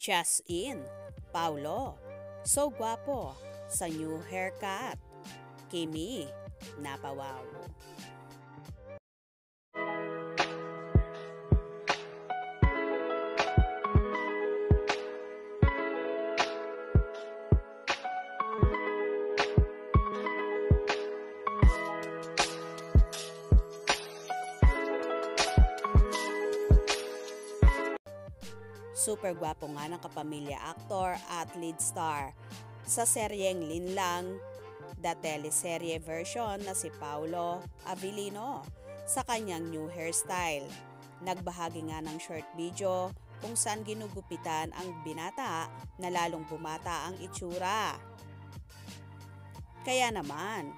Just in, Paulo, so gwapo sa new haircut. Kimi, napawaw. Super gwapo nga ng kapamilya aktor at lead star sa seryeng Linlang, the teleserye version na si Paulo Avellino sa kanyang new hairstyle. Nagbahagi nga ng short video kung saan ginugupitan ang binata na lalong bumata ang itsura. Kaya naman,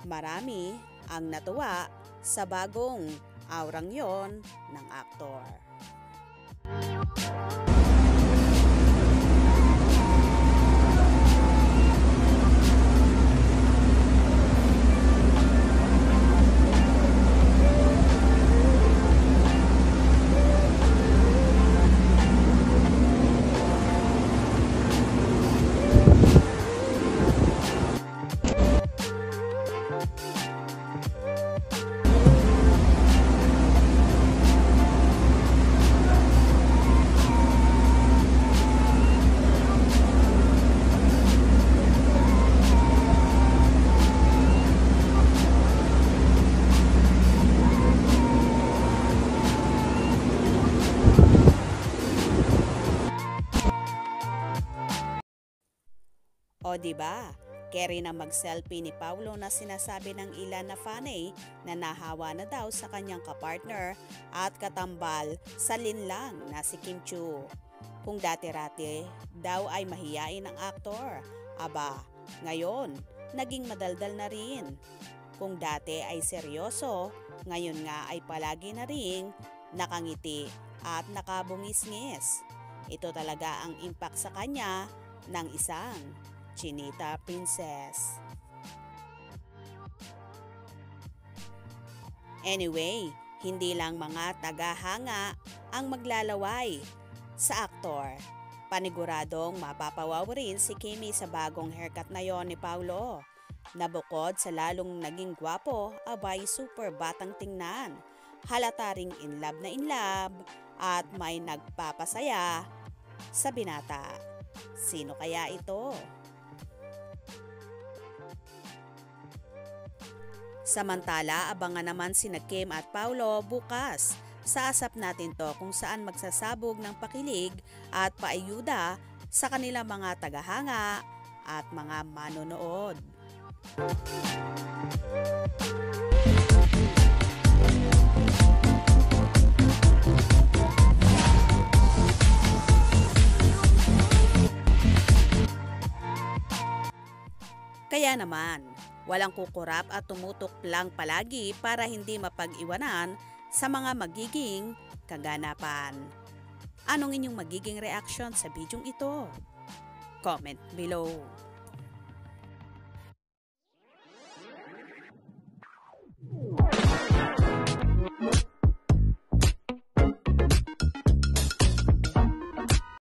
marami ang natuwa sa bagong aurang yon ng aktor. O diba, carry na mag-selfie ni Paulo na sinasabi ng ilan na fanay na nahawa na daw sa kanyang kapartner at katambal sa linlang na si Kim Chiu. Kung dati-rati daw ay mahiyain ang aktor, aba, ngayon naging madaldal na rin. Kung dati ay seryoso, ngayon nga ay palagi na ring nakangiti at nakabungis-ngis. Ito talaga ang impact sa kanya ng isang Chinita Princess. Anyway, hindi lang mga tagahanga ang maglalaway sa aktor. Paniguradong mapapawaw rin si Kimi sa bagong haircut na yon ni Paulo. Na bukod sa lalong naging gwapo, abay super batang tingnan. Halata ring in love at may nagpapasaya sa binata. Sino kaya ito? Samantala, abangan naman sina Kim at Paulo bukas sa Asap Natin To kung saan magsasabog ng pakilig at paayuda sa kanilang mga tagahanga at mga manonood. Kaya naman, walang kukurap at tumutok lang palagi para hindi mapag-iwanan sa mga magiging kaganapan. Anong inyong magiging reaction sa bidyong ito? Comment below.